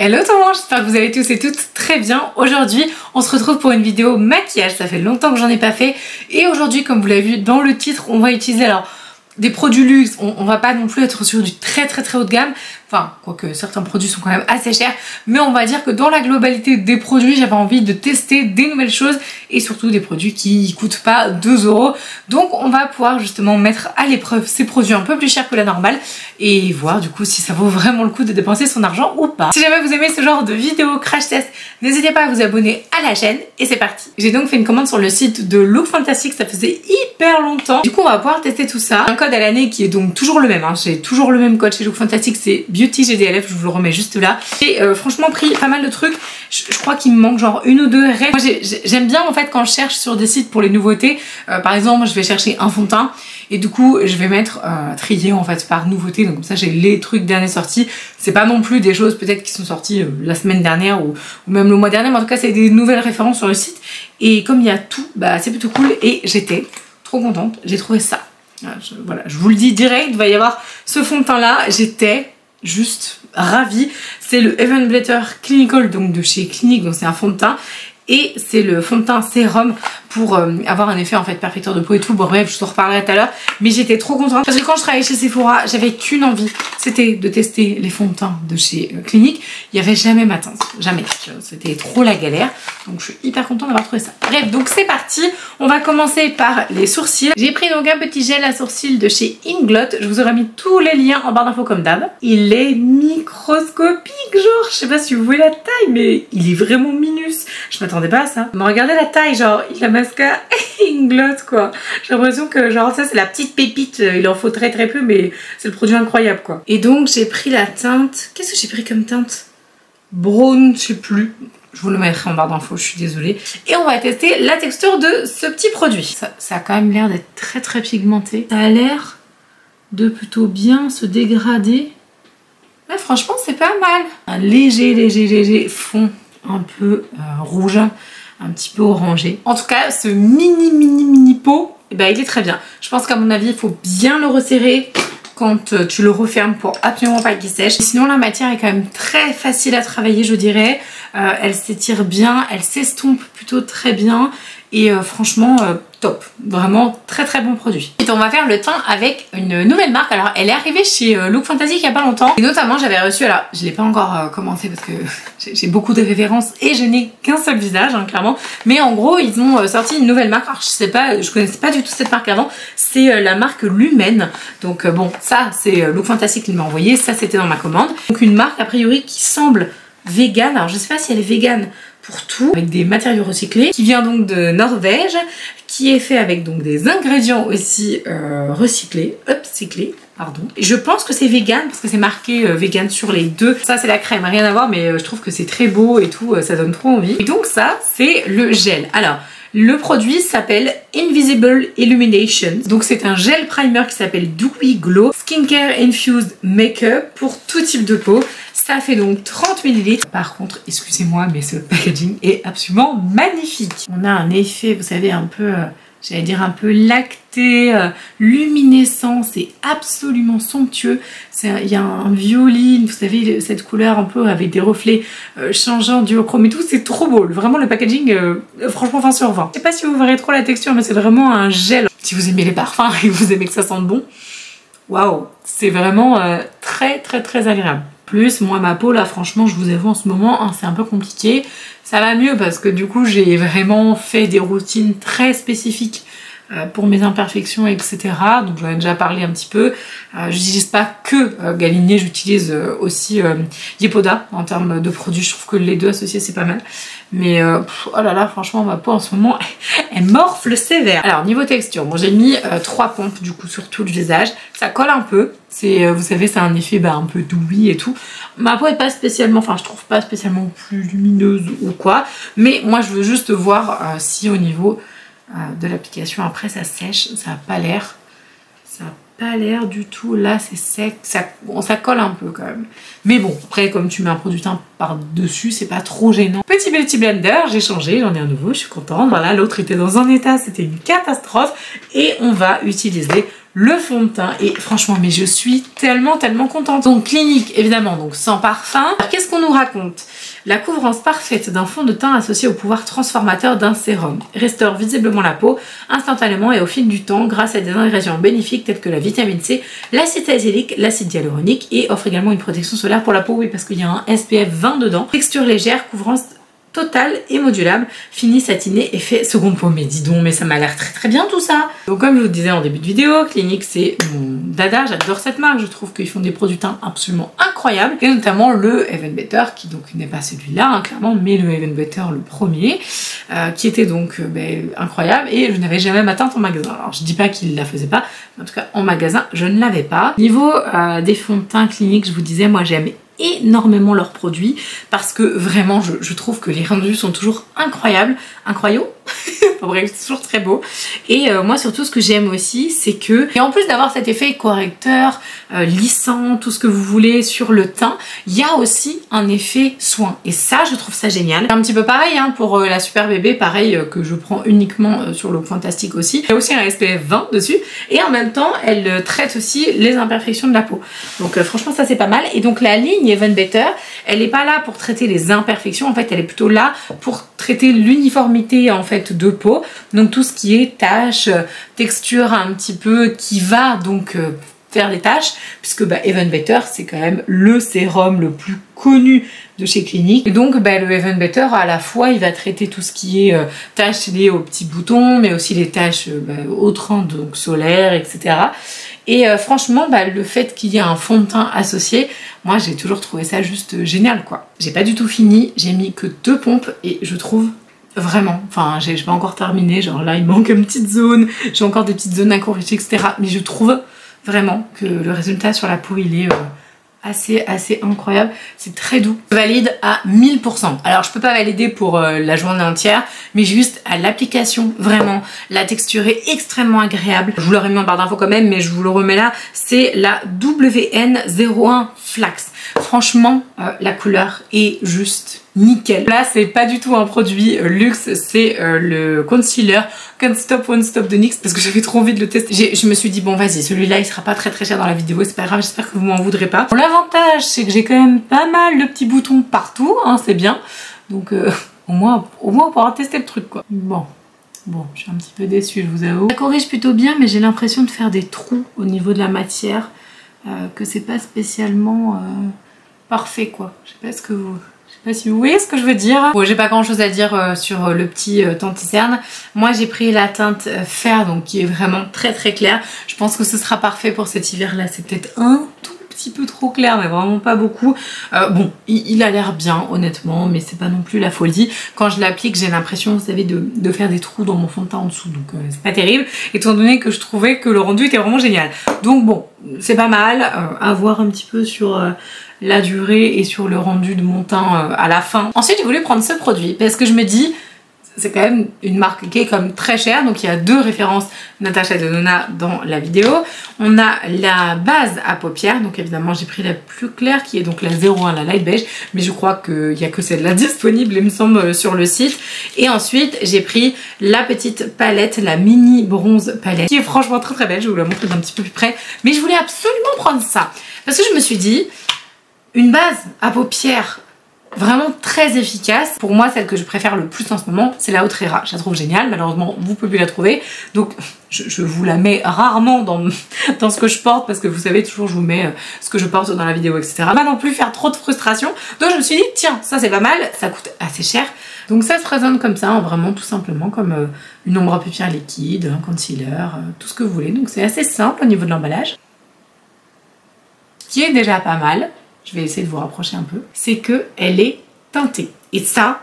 Hello tout le monde, j'espère que vous allez tous et toutes très bien. Aujourd'hui, on se retrouve pour une vidéo maquillage, ça fait longtemps que j'en ai pas fait. Et aujourd'hui, comme vous l'avez vu dans le titre, on va utiliser des produits luxe. On va pas non plus être sur du très haut de gamme. Enfin, quoique certains produits sont quand même assez chers. Mais on va dire que dans la globalité des produits, j'avais envie de tester des nouvelles choses. Et surtout des produits qui coûtent pas 2 €. Donc on va pouvoir justement mettre à l'épreuve ces produits un peu plus chers que la normale. Et voir du coup si ça vaut vraiment le coup de dépenser son argent ou pas. Si jamais vous aimez ce genre de vidéo crash test, n'hésitez pas à vous abonner à la chaîne. Et c'est parti. J'ai donc fait une commande sur le site de Look Fantastic. Ça faisait hyper longtemps. Du coup on va pouvoir tester tout ça. Un code à l'année qui est donc toujours le même. J'ai toujours le même code chez Look Fantastic. C'est Beauty GDLF, je vous le remets juste là. J'ai franchement pris pas mal de trucs. Je crois qu'il me manque genre une ou deux règles. Moi j'aime bien en fait quand je cherche sur des sites pour les nouveautés. Par exemple, je vais chercher un fond de teint et du coup je vais mettre trier en fait par nouveauté. Donc comme ça j'ai les trucs derniers sortis. C'est pas non plus des choses peut-être qui sont sorties la semaine dernière ou même le mois dernier, mais en tout cas c'est des nouvelles références sur le site. Et comme il y a tout, bah c'est plutôt cool et j'étais trop contente. J'ai trouvé ça. Voilà, je vous le dis direct, il va y avoir ce fond de teint là. J'étais juste ravie. C'est le Even Better Clinical, donc de chez Clinique, donc c'est un fond de teint. Et c'est le fond de teint sérum pour avoir un effet en fait perfecteur de peau et tout. Bon bref, je vous en reparlerai tout à l'heure. Mais j'étais trop contente parce que quand je travaillais chez Sephora, j'avais qu'une envie. C'était de tester les fonds de teint de chez Clinique. Il n'y avait jamais ma teinte. Jamais. C'était trop la galère. Donc je suis hyper contente d'avoir trouvé ça. Bref, donc c'est parti. On va commencer par les sourcils. J'ai pris donc un petit gel à sourcils de chez Inglot. Je vous aurai mis tous les liens en barre d'infos comme d'hab. Il est microscopique, genre. Je sais pas si vous voyez la taille, mais il est vraiment minus. Je m'attendais pas à ça. Mais regardez la taille, genre, il a mascara Inglot quoi. J'ai l'impression que genre ça c'est la petite pépite, il en faut très peu, mais c'est le produit incroyable quoi. Et donc j'ai pris la teinte, qu'est-ce que j'ai pris comme teinte? Brown, je sais plus. Je vous le mettrai en barre d'infos, je suis désolée. Et on va tester la texture de ce petit produit. Ça a quand même l'air d'être très pigmenté. Ça a l'air de plutôt bien se dégrader. Ouais, franchement c'est pas mal. Un léger fond un peu rouge, un petit peu orangé. En tout cas, ce mini pot, eh ben, il est très bien. Je pense qu'à mon avis, il faut bien le resserrer quand tu le refermes pour absolument pas qu'il sèche. Sinon, la matière est quand même très facile à travailler, je dirais. Elle s'étire bien, elle s'estompe plutôt très bien. Et franchement, top. Vraiment très bon produit. Et on va faire le teint avec une nouvelle marque. Alors, elle est arrivée chez Look Fantastic il y a pas longtemps. Et notamment, j'avais reçu, alors je l'ai pas encore commencé parce que j'ai beaucoup de références et je n'ai qu'un seul visage, hein, clairement. Mais en gros, ils ont sorti une nouvelle marque. Alors, je sais pas, je connaissais pas du tout cette marque avant. C'est la marque Lumen. Donc bon, ça, c'est Look Fantastic qui m'a envoyé. Ça, c'était dans ma commande. Donc une marque, a priori, qui semble vegan. Alors, je sais pas si elle est vegan pour tout, avec des matériaux recyclés, qui vient donc de Norvège, qui est fait avec donc des ingrédients aussi recyclés, upcyclés, pardon. Et je pense que c'est vegan parce que c'est marqué vegan sur les deux. Ça c'est la crème, rien à voir, mais je trouve que c'est très beau et tout, ça donne trop envie. Et donc ça c'est le gel. Alors le produit s'appelle Invisible Illumination. Donc c'est un gel primer qui s'appelle Dewy Glow Skincare Infused Makeup pour tout type de peau. Ça fait donc 30 ml. Par contre, excusez-moi, mais ce packaging est absolument magnifique. On a un effet, vous savez, un peu, j'allais dire un peu lacté, luminescent. C'est absolument somptueux. Il y a un violine, vous savez, cette couleur un peu avec des reflets changeants, duochrome et tout. C'est trop beau. Vraiment, le packaging, franchement, 20 sur 20. Je sais pas si vous verrez trop la texture, mais c'est vraiment un gel. Si vous aimez les parfums et que vous aimez que ça sente bon, waouh, c'est vraiment très agréable. Plus, moi ma peau là franchement je vous avoue en ce moment hein, c'est un peu compliqué. Ça va mieux parce que du coup j'ai vraiment fait des routines très spécifiques pour mes imperfections etc. Donc j'en ai déjà parlé un petit peu. J'utilise pas que Galigné, j'utilise aussi Yepoda en termes de produits. Je trouve que les deux associés c'est pas mal. Mais oh là là franchement ma peau en ce moment elle morfle sévère. Alors niveau texture, bon j'ai mis 3 pompes du coup sur tout le visage. Ça colle un peu. Vous savez c'est un effet un peu dewy et tout. Ma peau est pas spécialement, enfin je trouve pas spécialement plus lumineuse ou quoi. Mais moi je veux juste voir si au niveau de l'application après ça sèche. Ça a pas l'air. Ça a pas l'air du tout. Là c'est sec. Bon, ça colle un peu quand même. Mais bon après comme tu mets un produit teint par dessus c'est pas trop gênant. Petit blender, j'ai changé, j'en ai un nouveau, je suis contente. Voilà, l'autre était dans un état, c'était une catastrophe. Et on va utiliser le fond de teint et franchement mais je suis tellement contente. Donc Clinique évidemment, donc sans parfum. Alors qu'est-ce qu'on nous raconte? La couvrance parfaite d'un fond de teint associé au pouvoir transformateur d'un sérum restaure visiblement la peau instantanément et au fil du temps grâce à des ingrédients bénéfiques tels que la vitamine C, l'acide salicylique, l'acide hyaluronique et offre également une protection solaire pour la peau, oui parce qu'il y a un SPF 20 dedans. Texture légère, couvrance totale et modulable, fini satiné, effet second peau. Mais dis donc, mais ça m'a l'air très bien tout ça. Donc comme je vous disais en début de vidéo, Clinique c'est mon dada, j'adore cette marque, je trouve qu'ils font des produits teint absolument incroyables et notamment le Even Better qui donc n'est pas celui-là hein, clairement, mais le Even Better le premier qui était donc incroyable et je n'avais jamais ma teinte en magasin. Alors je dis pas qu'il la faisait pas, mais en tout cas en magasin je ne l'avais pas. Niveau des fonds de teint Clinique, je vous disais moi j'aime énormément leurs produits parce que vraiment je trouve que les rendus sont toujours incroyables, bref c'est toujours très beau et moi surtout ce que j'aime aussi c'est que et en plus d'avoir cet effet correcteur, lissant, tout ce que vous voulez sur le teint, il y a aussi un effet soin et ça je trouve ça génial. Un petit peu pareil hein, pour la Super Bébé, pareil que je prends uniquement sur le Fantastique aussi. Il y a aussi un SPF 20 dessus et en même temps elle traite aussi les imperfections de la peau. Donc franchement ça c'est pas mal et donc la ligne Even Better, elle n'est pas là pour traiter les imperfections, en fait elle est plutôt là pour traiter l'uniformité en fait de peau, donc tout ce qui est taches, texture un petit peu qui va donc faire des taches, puisque Even Better c'est quand même le sérum le plus connu de chez Clinique et donc le Even Better à la fois il va traiter tout ce qui est taches liées aux petits boutons mais aussi les taches autres donc solaires etc. Et franchement le fait qu'il y ait un fond de teint associé, moi j'ai toujours trouvé ça juste génial quoi. J'ai pas du tout fini, j'ai mis que 2 pompes et je trouve vraiment, enfin j'ai pas encore terminé, genre là il manque une petite zone, j'ai encore des petites zones à corriger etc. Mais je trouve vraiment que le résultat sur la peau il est assez incroyable, c'est très doux. Je valide à 1000%. Alors je peux pas valider pour la journée entière, mais juste à l'application, vraiment, la texture est extrêmement agréable. Je vous l'aurais mis en barre d'infos quand même, mais je vous le remets là, c'est la WN01 Flax. Franchement, la couleur est juste nickel. Là, c'est pas du tout un produit luxe, c'est le concealer Can't Stop Won't Stop de NYX parce que j'avais trop envie de le tester. Je me suis dit bon vas-y, celui-là il sera pas très cher dans la vidéo, c'est pas grave, j'espère que vous m'en voudrez pas. Bon, l'avantage c'est que j'ai quand même pas mal de petits boutons partout, hein, c'est bien. Donc au moins on pourra tester le truc quoi. Bon, je suis un petit peu déçue, je vous avoue. Ça corrige plutôt bien, mais j'ai l'impression de faire des trous au niveau de la matière, que c'est pas spécialement parfait quoi. Je sais pas ce que vous... Je sais pas si vous voyez ce que je veux dire. Bon, j'ai pas grand chose à dire sur le petit Tanticerne. Moi j'ai pris la teinte Fer, donc qui est vraiment très claire. Je pense que ce sera parfait pour cet hiver là. C'est peut-être un tout petit peu trop clair, mais vraiment pas beaucoup. Bon, il a l'air bien honnêtement, mais c'est pas non plus la folie. Quand je l'applique, j'ai l'impression, vous savez, de faire des trous dans mon fond de teint en dessous, donc c'est pas terrible, étant donné que je trouvais que le rendu était vraiment génial. Donc bon, c'est pas mal, à voir un petit peu sur la durée et sur le rendu de mon teint à la fin. Ensuite j'ai voulu prendre ce produit parce que je me dis c'est quand même une marque qui est comme très chère, donc il y a 2 références Natasha Denona dans la vidéo. On a la base à paupières, donc évidemment j'ai pris la plus claire qui est donc la 01, la light beige, mais je crois qu'il n'y a que celle-là disponible il me semble sur le site. Et ensuite j'ai pris la petite palette, la mini bronze palette, qui est franchement très belle, je vais vous la montrer d'un petit peu plus près, mais je voulais absolument prendre ça parce que je me suis dit une base à paupières vraiment très efficace. Pour moi, celle que je préfère le plus en ce moment, c'est la Outrera. Je la trouve géniale, malheureusement vous pouvez plus la trouver, donc je vous la mets rarement dans ce que je porte, parce que vous savez toujours je vous mets ce que je porte dans la vidéo etc. Pas non plus faire trop de frustration, donc je me suis dit tiens ça c'est pas mal, ça coûte assez cher, donc ça se présente comme ça, vraiment tout simplement comme une ombre à paupières liquide, un concealer, tout ce que vous voulez, donc c'est assez simple au niveau de l'emballage, qui est déjà pas mal. Je vais essayer de vous rapprocher un peu, c'est que elle est teintée. Et ça,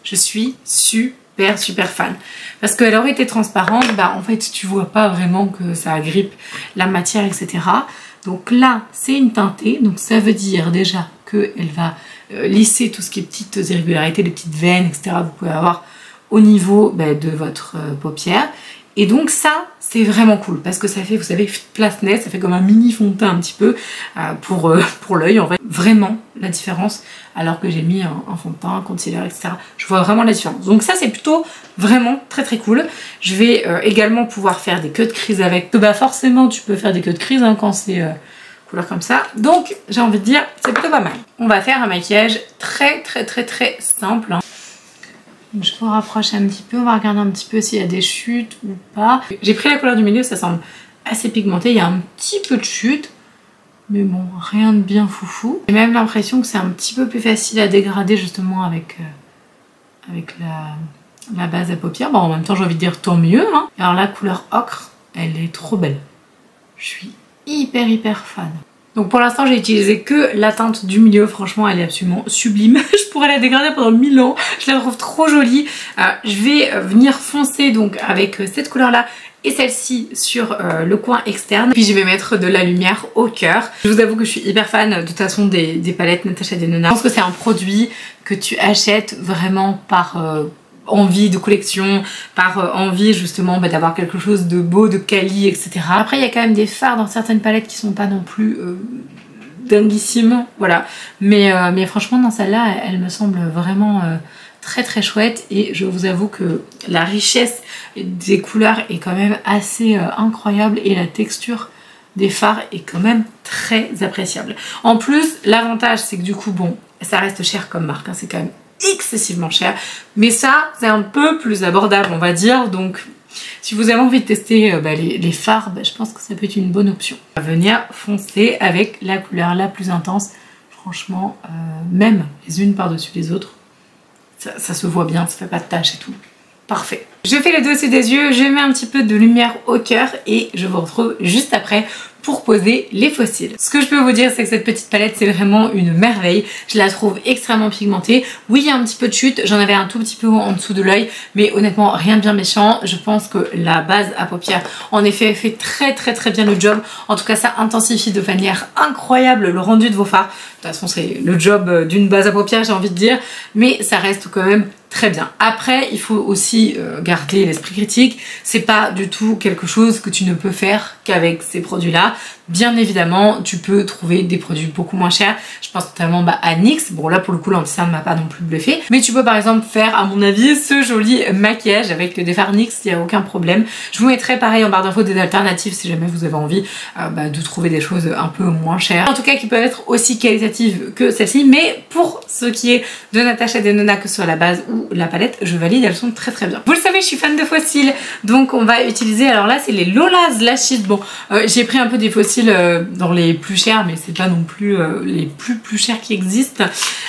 je suis super fan. Parce qu'elle aurait été transparente, en fait tu vois pas vraiment que ça agrippe la matière, etc. Donc là, c'est une teintée, donc ça veut dire déjà qu'elle va lisser tout ce qui est petites irrégularités, les petites veines, etc. vous pouvez avoir au niveau de votre paupière. Et donc ça, c'est vraiment cool parce que ça fait, vous savez, place net, ça fait comme un mini fond de teint un petit peu pour l'œil en fait. Vraiment la différence, alors que j'ai mis un fond de teint, un concealer, etc. Je vois vraiment la différence. Donc ça, c'est plutôt vraiment très cool. Je vais également pouvoir faire des queues de crise avec. Bah forcément, tu peux faire des queues de crise quand c'est couleur comme ça. Donc j'ai envie de dire, c'est plutôt pas mal. On va faire un maquillage très simple. Je vous rapproche un petit peu, on va regarder un petit peu s'il y a des chutes ou pas. J'ai pris la couleur du milieu, ça semble assez pigmenté, il y a un petit peu de chute, mais bon, rien de bien foufou. J'ai même l'impression que c'est un petit peu plus facile à dégrader justement avec la base à paupières. Bon, en même temps, j'ai envie de dire tant mieux, hein. Alors la couleur ocre, elle est trop belle. Je suis hyper fan. Donc pour l'instant j'ai utilisé que la teinte du milieu, franchement elle est absolument sublime. Je pourrais la dégrader pendant 1000 ans, je la trouve trop jolie. Je vais venir foncer donc avec cette couleur là et celle-ci sur le coin externe. Puis je vais mettre de la lumière au cœur. Je vous avoue que je suis hyper fan de toute façon des palettes Natasha Denona. Je pense que c'est un produit que tu achètes vraiment par envie de collection, par envie justement d'avoir quelque chose de beau, de quali, etc. Après il y a quand même des fards dans certaines palettes qui sont pas non plus dinguissimes, voilà. Mais franchement dans celle-là, elle me semble vraiment très chouette et je vous avoue que la richesse des couleurs est quand même assez incroyable et la texture des fards est quand même très appréciable. En plus, l'avantage c'est que du coup, bon, ça reste cher comme marque, hein, c'est quand même excessivement cher, mais ça c'est un peu plus abordable on va dire, donc si vous avez envie de tester les fards, je pense que ça peut être une bonne option. On va venir foncer avec la couleur la plus intense, franchement même les unes par dessus les autres, ça se voit bien, ça fait pas de taches et tout, parfait. Je fais le dessus des yeux, je mets un petit peu de lumière au cœur et je vous retrouve juste après pour poser les faux cils. Ce que je peux vous dire, c'est que cette petite palette, c'est vraiment une merveille. Je la trouve extrêmement pigmentée. Oui, il y a un petit peu de chute, j'en avais un tout petit peu en dessous de l'œil, mais honnêtement, rien de bien méchant. Je pense que la base à paupières, en effet, fait très bien le job. En tout cas, ça intensifie de manière incroyable le rendu de vos fards. De toute façon, c'est le job d'une base à paupières, j'ai envie de dire, mais ça reste quand même très bien. Après, il faut aussi garder l'esprit critique. C'est pas du tout quelque chose que tu ne peux faire qu'avec ces produits-là. Bien évidemment, tu peux trouver des produits beaucoup moins chers. Je pense notamment à NYX. Bon là pour le coup l'anti-cerne ne m'a pas non plus bluffé. Mais tu peux par exemple faire à mon avis ce joli maquillage avec des fards NYX, il n'y a aucun problème. Je vous mettrai pareil en barre d'infos des alternatives si jamais vous avez envie de trouver des choses un peu moins chères. En tout cas qui peuvent être aussi qualitatives que celle-ci. Mais pour ce qui est de Natasha Denona, que ce soit la base ou la palette, je valide, elles sont très bien. Vous le savez, je suis fan de faux cils. Donc on va utiliser, alors là c'est les Lola's Lashes. Bon, j'ai pris un peu des faux cils dans les plus chers, mais c'est pas non plus les plus chers qui existent.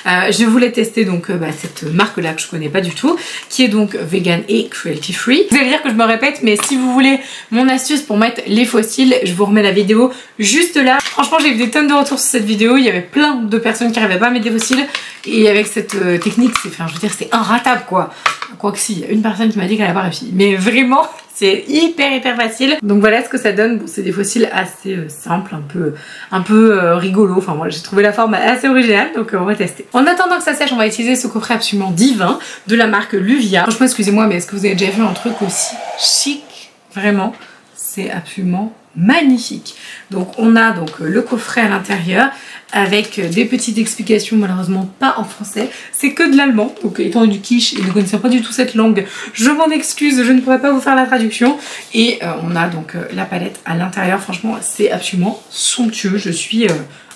Je voulais tester donc cette marque là que je connais pas du tout, qui est donc vegan et cruelty free. Vous allez dire que je me répète, mais si vous voulez mon astuce pour mettre les faux cils, je vous remets la vidéo juste là. Franchement j'ai eu des tonnes de retours sur cette vidéo, il y avait plein de personnes qui n'arrivaient pas à mettre des faux cils et avec cette technique, je veux dire c'est inratable quoi. Quoique si, il y a une personne qui m'a dit qu'elle n'a pas réussi, mais vraiment c'est hyper facile. Donc voilà ce que ça donne. Bon, c'est des faux cils assez simples, un peu rigolo. Enfin moi j'ai trouvé la forme assez originale, donc on va tester. En attendant que ça sèche, on va utiliser ce coffret absolument divin de la marque Luvia. Franchement excusez-moi, mais est-ce que vous avez déjà vu un truc aussi chic? Vraiment, c'est absolument magnifique. Donc on a donc le coffret à l'intérieur avec des petites explications, malheureusement pas en français, c'est que de l'allemand, donc étant du quiche et ne connaissant pas du tout cette langue, je m'en excuse, je ne pourrais pas vous faire la traduction. Et on a donc la palette à l'intérieur, franchement c'est absolument somptueux, je suis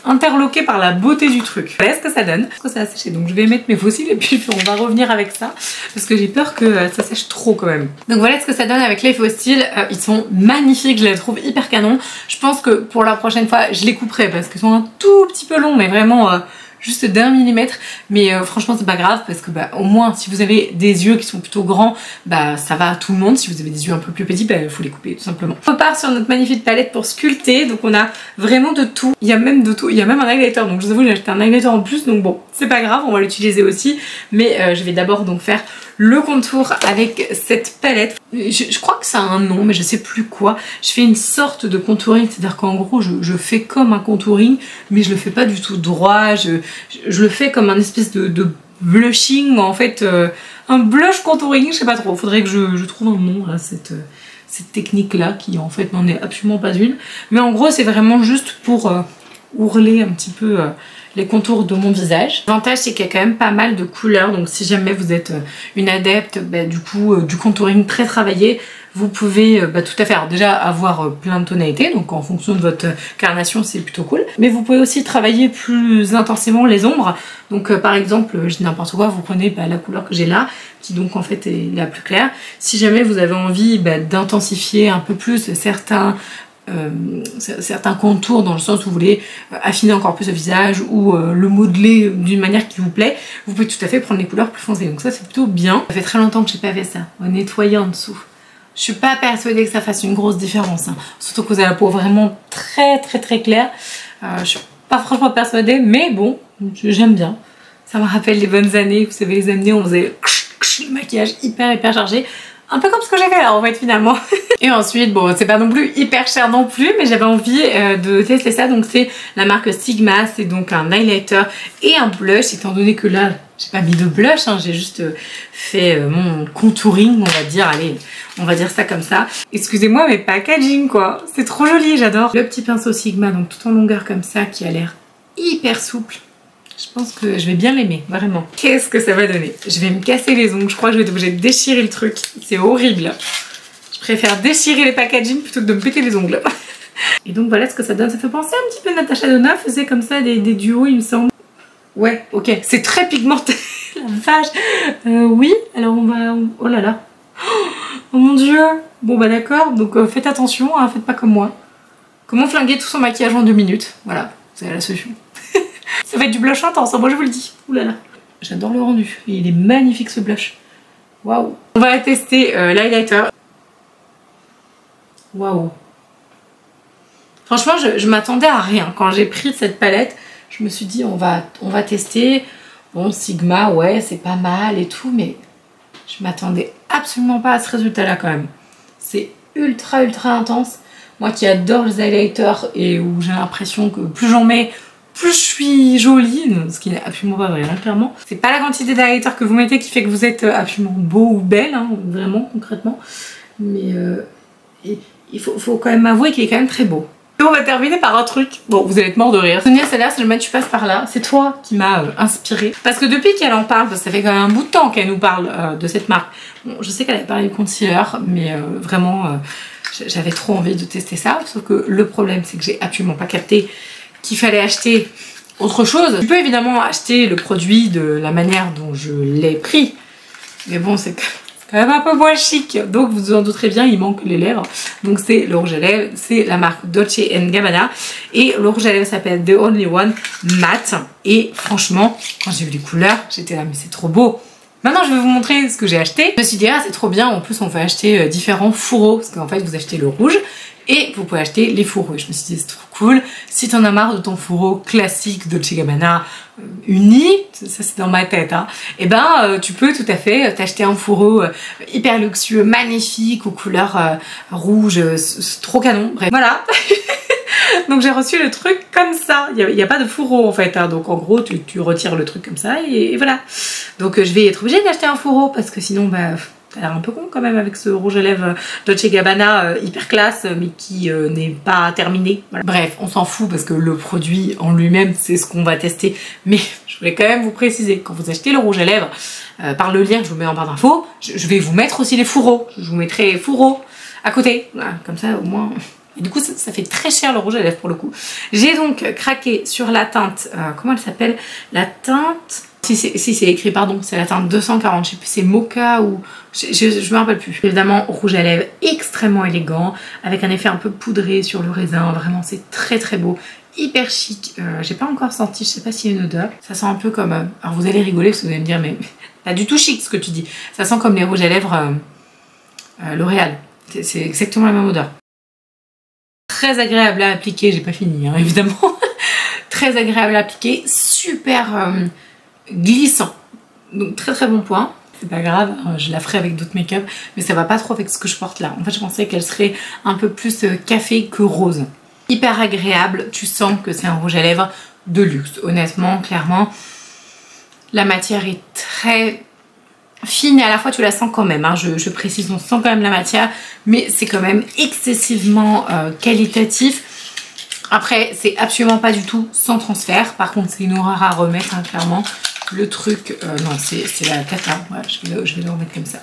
interloquée par la beauté du truc. Voilà ce que ça donne. Ça a séché, donc je vais mettre mes faux cils et puis on va revenir avec ça parce que j'ai peur que ça sèche trop quand même. Donc voilà ce que ça donne avec les faux cils. Ils sont magnifiques, je les trouve hyper canon. Je pense que pour la prochaine fois je les couperai parce qu'ils sont un tout petit peu longs, mais vraiment juste d'1 millimètre, mais franchement c'est pas grave parce que au moins si vous avez des yeux qui sont plutôt grands, ça va à tout le monde. Si vous avez des yeux un peu plus petits, il faut les couper tout simplement. On repart sur notre magnifique palette pour sculpter, donc on a vraiment de tout. Il y a même de tout, il y a même un highlighter, donc je vous avoue j'ai acheté un highlighter en plus, donc bon c'est pas grave, on va l'utiliser aussi, mais je vais d'abord donc faire le contour avec cette palette. Je crois que ça a un nom mais je sais plus quoi. Je fais une sorte de contouring, c'est-à-dire qu'en gros je fais comme un contouring mais je le fais pas du tout droit, je le fais comme un espèce de blushing, en fait un blush contouring, je sais pas trop, faudrait que je trouve un nom à cette technique là qui en fait n'en est absolument pas une. Mais en gros c'est vraiment juste pour ourler un petit peu les contours de mon visage. L'avantage c'est qu'il y a quand même pas mal de couleurs, donc si jamais vous êtes une adepte du coup du contouring très travaillé, vous pouvez tout à fait déjà avoir plein de tonalités, donc en fonction de votre carnation c'est plutôt cool. Mais vous pouvez aussi travailler plus intensément les ombres. Donc par exemple, je dis n'importe quoi, vous prenez la couleur que j'ai là, qui donc en fait est la plus claire. Si jamais vous avez envie d'intensifier un peu plus certains contours, dans le sens où vous voulez affiner encore plus le visage ou le modeler d'une manière qui vous plaît, vous pouvez tout à fait prendre les couleurs plus foncées. Donc ça c'est plutôt bien. Ça fait très longtemps que j'ai pas fait ça. On va nettoyer en dessous. Je suis pas persuadée que ça fasse une grosse différence, hein. Surtout que vous avez la peau vraiment très claire. Je suis pas franchement persuadée, mais bon, j'aime bien. Ça me rappelle les bonnes années, vous savez les années où on faisait le maquillage hyper chargé. Un peu comme ce que j'ai fait là en fait finalement. Et ensuite, bon c'est pas non plus hyper cher non plus, mais j'avais envie de tester ça. Donc c'est la marque Sigma, c'est donc un highlighter et un blush, étant donné que là j'ai pas mis de blush, hein, j'ai juste fait mon contouring on va dire, allez on va dire ça comme ça. Excusez-moi mais packaging quoi, c'est trop joli, j'adore. Le petit pinceau Sigma donc tout en longueur comme ça qui a l'air hyper souple. Je pense que je vais bien l'aimer, vraiment. Qu'est-ce que ça va donner? Je vais me casser les ongles, je crois que je vais être obligée de déchirer le truc. C'est horrible. Je préfère déchirer les packaging plutôt que de me péter les ongles. Et donc voilà ce que ça donne. Ça fait penser un petit peu Natasha Denona, faisait comme ça des duos il me semble. Ouais, ok, c'est très pigmenté. La vache. Oui, alors on va... Oh là là. Oh mon dieu. Bon bah d'accord, donc faites attention, hein, faites pas comme moi. Comment flinguer tout son maquillage en 2 minutes? Voilà, c'est la solution. Ça va être du blush intense, moi je vous le dis. Ouh là là. J'adore le rendu. Il est magnifique ce blush. Waouh. On va tester l'highlighter. Waouh. Franchement, je m'attendais à rien. Quand j'ai pris cette palette, je me suis dit on va tester. Bon, Sigma, ouais, c'est pas mal et tout, mais je m'attendais absolument pas à ce résultat-là quand même. C'est ultra intense. Moi qui adore les highlighters et où j'ai l'impression que plus j'en mets, plus je suis jolie, ce qui n'est absolument pas vrai, hein, clairement. C'est pas la quantité d'highlighter que vous mettez qui fait que vous êtes absolument beau ou belle, hein, vraiment, concrètement. Mais il faut quand même avouer qu'il est quand même très beau. Et on va terminer par un truc. Bon, vous allez être mort de rire. Sonia Salas, le match tu passes par là, c'est toi qui m'as inspirée. Parce que depuis qu'elle en parle, parce que ça fait quand même un bout de temps qu'elle nous parle de cette marque. Bon, je sais qu'elle avait parlé du concealer, mais vraiment, j'avais trop envie de tester ça. Sauf que le problème, c'est que j'ai absolument pas capté qu'il fallait acheter autre chose. Tu peux évidemment acheter le produit de la manière dont je l'ai pris, mais bon c'est quand même un peu moins chic, donc vous en douterez bien, il manque les lèvres. Donc c'est le rouge à lèvres, c'est la marque Dolce & Gabbana et le rouge à lèvres s'appelle The Only One Matte. Et franchement quand j'ai vu les couleurs j'étais là mais c'est trop beau. Maintenant je vais vous montrer ce que j'ai acheté. Je me suis dit ah c'est trop bien, en plus on peut acheter différents fourreaux, parce qu'en fait vous achetez le rouge et vous pouvez acheter les fourreaux. Je me suis dit c'est trop cool. Si t'en as marre de ton fourreau classique Dolce & Gabbana uni, ça c'est dans ma tête, hein, et ben tu peux tout à fait t'acheter un fourreau hyper luxueux, magnifique, aux couleurs rouges, trop canon. Bref, voilà. Donc j'ai reçu le truc comme ça. Il n'y a pas de fourreau en fait, hein. Donc en gros tu retires le truc comme ça et voilà. Donc je vais être obligée d'acheter un fourreau parce que sinon bah ça a l'air un peu con quand même avec ce rouge à lèvres Dolce & Gabbana hyper classe mais qui n'est pas terminé. Voilà. Bref, on s'en fout parce que le produit en lui-même c'est ce qu'on va tester. Mais je voulais quand même vous préciser, quand vous achetez le rouge à lèvres, par le lien que je vous mets en barre d'infos, je vais vous mettre aussi les fourreaux. Je vous mettrai les fourreaux à côté. Voilà, comme ça au moins... Et du coup ça fait très cher le rouge à lèvres pour le coup. J'ai donc craqué sur la teinte, comment elle s'appelle? La teinte... Si c'est écrit, pardon, c'est la teinte 240, je sais plus, c'est Mocha ou... Je me rappelle plus. Évidemment, rouge à lèvres extrêmement élégant, avec un effet un peu poudré sur le raisin, vraiment c'est très beau, hyper chic. J'ai pas encore senti, je sais pas s'il y a une odeur. Ça sent un peu comme... alors vous allez rigoler parce que vous allez me dire, mais pas du tout chic ce que tu dis. Ça sent comme les rouges à lèvres L'Oréal. C'est exactement la même odeur. Très agréable à appliquer, j'ai pas fini hein, évidemment. Très agréable à appliquer, super... glissant, donc très bon point. C'est pas grave, je la ferai avec d'autres make-up, mais ça va pas trop avec ce que je porte là. En fait je pensais qu'elle serait un peu plus café que rose. Hyper agréable, tu sens que c'est un rouge à lèvres de luxe, honnêtement, clairement. La matière est très fine et à la fois tu la sens quand même, hein. Je précise, on sent quand même la matière, mais c'est quand même excessivement qualitatif. Après, c'est absolument pas du tout sans transfert. Par contre, c'est une horreur à remettre, hein, clairement. Le truc, non, c'est la cata. Ouais, je vais le remettre comme ça.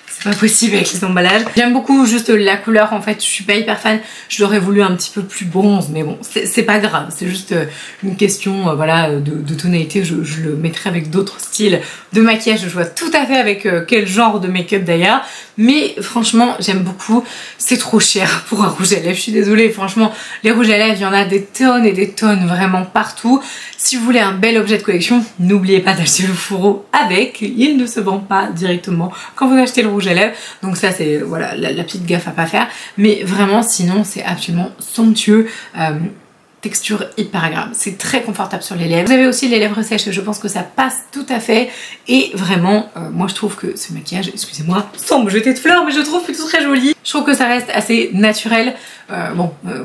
C'est pas possible avec les emballages. J'aime beaucoup juste la couleur, en fait. Je suis pas hyper fan. Je l'aurais voulu un petit peu plus bronze, mais bon, c'est pas grave. C'est juste une question, voilà, de tonalité. Je le mettrai avec d'autres styles de maquillage. Je vois tout à fait avec quel genre de make-up d'ailleurs. Mais franchement, j'aime beaucoup. C'est trop cher pour un rouge à lèvres. Je suis désolée. Franchement, les rouges à lèvres, il y en a des tonnes et des tonnes vraiment partout. Si vous voulez un bel objet de collection, n'oubliez pas d'acheter le fourreau avec. Il ne se vend pas directement quand vous achetez le rouge à lèvres. Donc ça, c'est voilà la petite gaffe à pas faire. Mais vraiment, sinon, c'est absolument somptueux. Texture hyper agréable, c'est très confortable sur les lèvres. Vous avez aussi les lèvres sèches, je pense que ça passe tout à fait. Et vraiment, moi je trouve que ce maquillage, excusez-moi, sans me jeter de fleurs, mais je trouve plutôt très joli. Je trouve que ça reste assez naturel.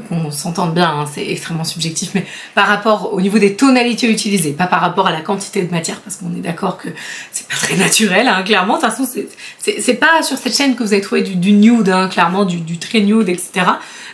Qu'on s'entende bien, hein, c'est extrêmement subjectif, mais par rapport au niveau des tonalités utilisées, pas par rapport à la quantité de matière, parce qu'on est d'accord que c'est pas très naturel, hein, clairement. De toute façon, c'est pas sur cette chaîne que vous allez trouver du nude, hein, clairement, du très nude, etc.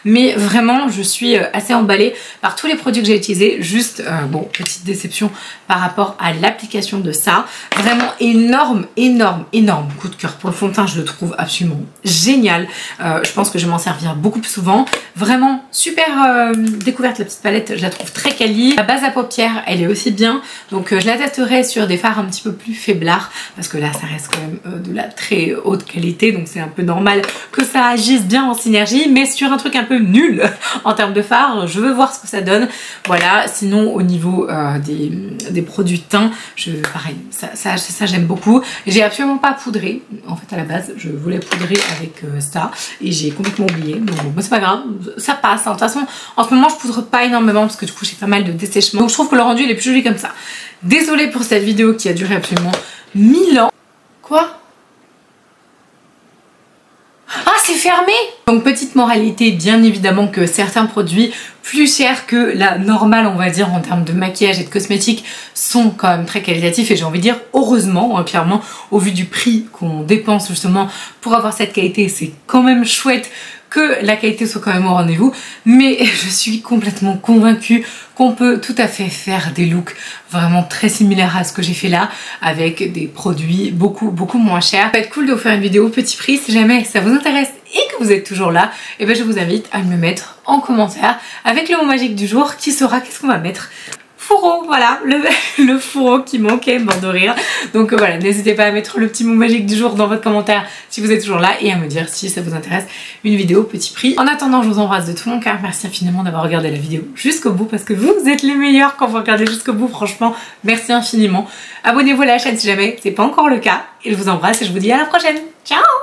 Mais vraiment, je suis assez emballée par tous les produits que j'ai utilisés. Juste, bon, petite déception par rapport à l'application de ça. Vraiment énorme, énorme, énorme coup de cœur. Pour le fond de teint, je le trouve absolument génial. Je pense que je vais m'en servir beaucoup plus souvent. Vraiment super découverte, la petite palette, je la trouve très quali. La base à paupières, elle est aussi bien. Donc je la testerai sur des fards un petit peu plus faiblards. Parce que là, ça reste quand même de la très haute qualité. Donc c'est un peu normal que ça agisse bien en synergie. Mais sur un truc un peu nul en termes de fard, je veux voir ce que ça donne. Voilà, sinon au niveau des produits teint, pareil, ça j'aime beaucoup. J'ai absolument pas poudré, en fait à la base, je voulais poudrer avec ça et j'ai complètement oublié. Donc bon, c'est pas grave, ça passe. Hein. De toute façon, en ce moment je poudre pas énormément parce que du coup j'ai pas mal de dessèchement. Donc je trouve que le rendu il est plus joli comme ça. Désolée pour cette vidéo qui a duré absolument 1000 ans. Quoi ? Ah, c'est fermé! Donc petite moralité, bien évidemment que certains produits plus chers que la normale, on va dire, en termes de maquillage et de cosmétiques sont quand même très qualitatifs et j'ai envie de dire heureusement, hein, clairement, au vu du prix qu'on dépense justement pour avoir cette qualité, c'est quand même chouette que la qualité soit quand même au rendez-vous, mais je suis complètement convaincue qu'on peut tout à fait faire des looks vraiment très similaires à ce que j'ai fait là, avec des produits beaucoup moins chers. Ça va être cool de vous faire une vidéo petit prix, si jamais ça vous intéresse et que vous êtes toujours là, et ben je vous invite à me mettre en commentaire avec le mot magique du jour qui sera, qu'est-ce qu'on va mettre? Fourreau, voilà, le fourreau qui manquait, mort de rire. Donc voilà, n'hésitez pas à mettre le petit mot magique du jour dans votre commentaire si vous êtes toujours là et à me dire si ça vous intéresse une vidéo petit prix. En attendant, je vous embrasse de tout mon cœur. Merci infiniment d'avoir regardé la vidéo jusqu'au bout parce que vous êtes les meilleurs quand vous regardez jusqu'au bout. Franchement, merci infiniment. Abonnez-vous à la chaîne si jamais c'est pas encore le cas. Et je vous embrasse et je vous dis à la prochaine. Ciao!